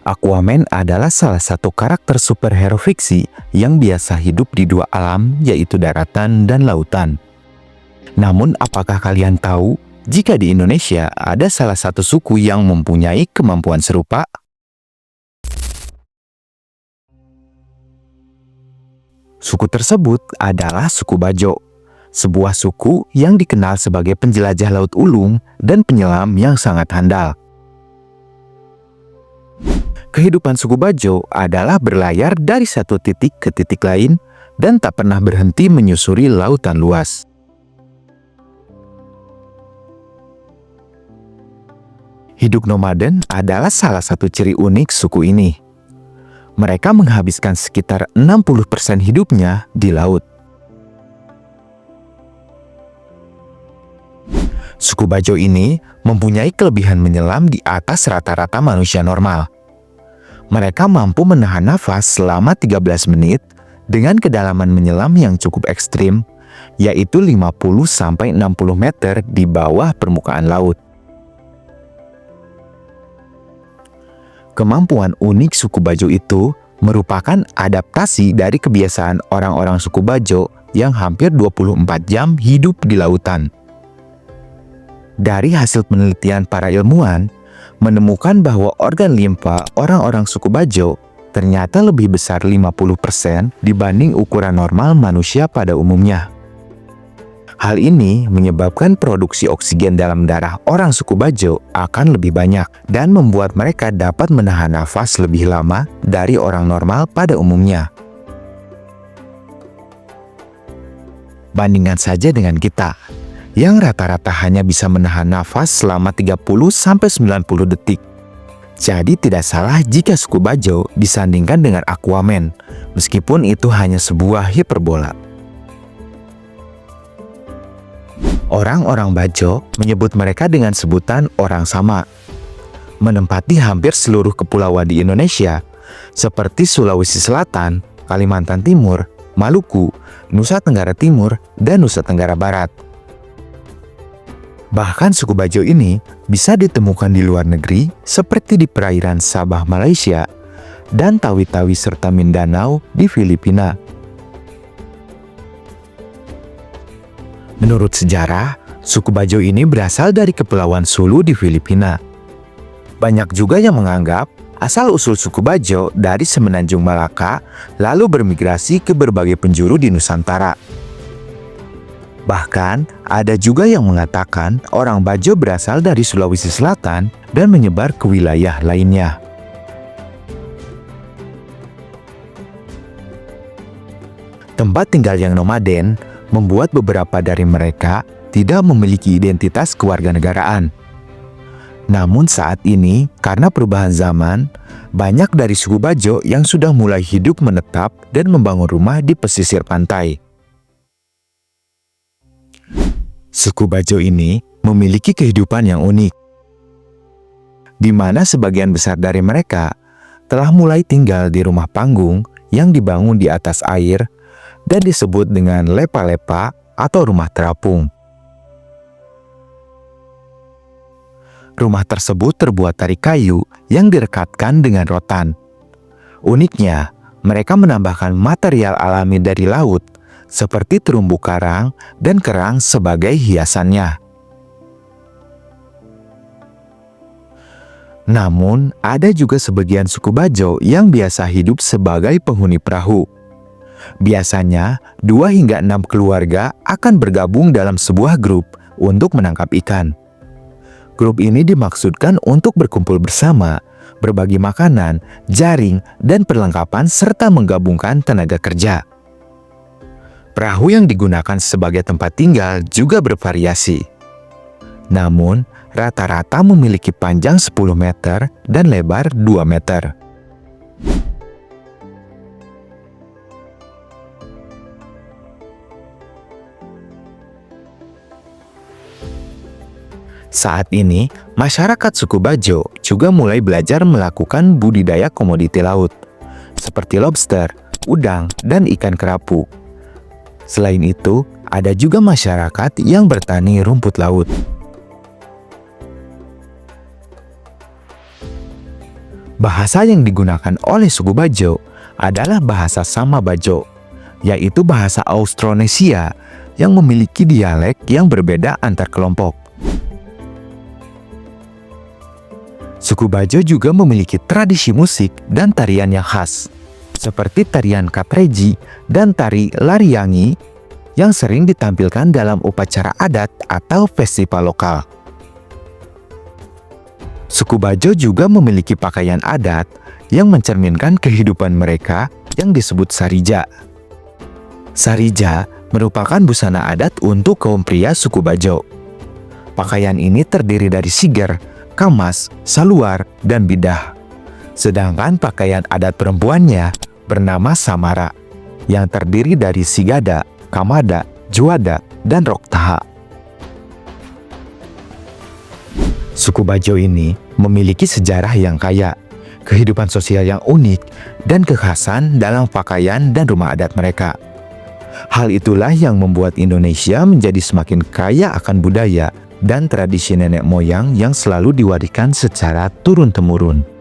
Aquaman adalah salah satu karakter superhero fiksi yang biasa hidup di dua alam, yaitu daratan dan lautan. Namun, apakah kalian tahu jika di Indonesia ada salah satu suku yang mempunyai kemampuan serupa? Suku tersebut adalah suku Bajo, sebuah suku yang dikenal sebagai penjelajah laut ulung dan penyelam yang sangat handal. Kehidupan suku Bajo adalah berlayar dari satu titik ke titik lain dan tak pernah berhenti menyusuri lautan luas. Hidup nomaden adalah salah satu ciri unik suku ini. Mereka menghabiskan sekitar 60% hidupnya di laut. Suku Bajo ini mempunyai kelebihan menyelam di atas rata-rata manusia normal. Mereka mampu menahan nafas selama 13 menit dengan kedalaman menyelam yang cukup ekstrim, yaitu 50-60 meter di bawah permukaan laut. Kemampuan unik suku Bajo itu merupakan adaptasi dari kebiasaan orang-orang suku Bajo yang hampir 24 jam hidup di lautan. Dari hasil penelitian para ilmuwan, menemukan bahwa organ limfa orang-orang suku Bajo ternyata lebih besar 50% dibanding ukuran normal manusia pada umumnya. Hal ini menyebabkan produksi oksigen dalam darah orang suku Bajo akan lebih banyak dan membuat mereka dapat menahan nafas lebih lama dari orang normal pada umumnya. Bandingkan saja dengan kita, yang rata-rata hanya bisa menahan nafas selama 30-90 detik. Jadi tidak salah jika suku Bajo disandingkan dengan Aquaman, meskipun itu hanya sebuah hiperbola. Orang-orang Bajo menyebut mereka dengan sebutan orang sama, menempati hampir seluruh kepulauan di Indonesia, seperti Sulawesi Selatan, Kalimantan Timur, Maluku, Nusa Tenggara Timur, dan Nusa Tenggara Barat. Bahkan suku Bajo ini bisa ditemukan di luar negeri seperti di perairan Sabah Malaysia dan Tawi-Tawi serta Mindanao di Filipina. Menurut sejarah, suku Bajo ini berasal dari Kepulauan Sulu di Filipina. Banyak juga yang menganggap asal-usul suku Bajo dari Semenanjung Malaka lalu bermigrasi ke berbagai penjuru di Nusantara. Bahkan, ada juga yang mengatakan orang Bajo berasal dari Sulawesi Selatan dan menyebar ke wilayah lainnya. Tempat tinggal yang nomaden membuat beberapa dari mereka tidak memiliki identitas kewarganegaraan. Namun saat ini, karena perubahan zaman, banyak dari suku Bajo yang sudah mulai hidup menetap dan membangun rumah di pesisir pantai. Suku Bajo ini memiliki kehidupan yang unik, di mana sebagian besar dari mereka telah mulai tinggal di rumah panggung yang dibangun di atas air dan disebut dengan lepa-lepa atau rumah terapung. Rumah tersebut terbuat dari kayu yang direkatkan dengan rotan. Uniknya, mereka menambahkan material alami dari laut seperti terumbu karang dan kerang sebagai hiasannya. Namun, ada juga sebagian suku Bajo yang biasa hidup sebagai penghuni perahu. Biasanya, 2 hingga 6 keluarga akan bergabung dalam sebuah grup untuk menangkap ikan. Grup ini dimaksudkan untuk berkumpul bersama, berbagi makanan, jaring, dan perlengkapan serta menggabungkan tenaga kerja. Perahu yang digunakan sebagai tempat tinggal juga bervariasi. Namun, rata-rata memiliki panjang 10 meter dan lebar 2 meter. Saat ini, masyarakat suku Bajo juga mulai belajar melakukan budidaya komoditi laut, seperti lobster, udang, dan ikan kerapu. Selain itu, ada juga masyarakat yang bertani rumput laut. Bahasa yang digunakan oleh suku Bajo adalah bahasa Sama Bajo, yaitu bahasa Austronesia yang memiliki dialek yang berbeda antar kelompok. Suku Bajo juga memiliki tradisi musik dan tarian yang khas, seperti tarian Katreji dan tari Lariangi yang sering ditampilkan dalam upacara adat atau festival lokal. Suku Bajo juga memiliki pakaian adat yang mencerminkan kehidupan mereka yang disebut sarija. Sarija merupakan busana adat untuk kaum pria suku Bajo. Pakaian ini terdiri dari siger, kamas, saluar, dan bidah. Sedangkan pakaian adat perempuannya bernama samara, yang terdiri dari sigada, kamada, juada, dan roktaha. Suku Bajo ini memiliki sejarah yang kaya, kehidupan sosial yang unik, dan kekhasan dalam pakaian dan rumah adat mereka. Hal itulah yang membuat Indonesia menjadi semakin kaya akan budaya dan tradisi nenek moyang yang selalu diwariskan secara turun-temurun.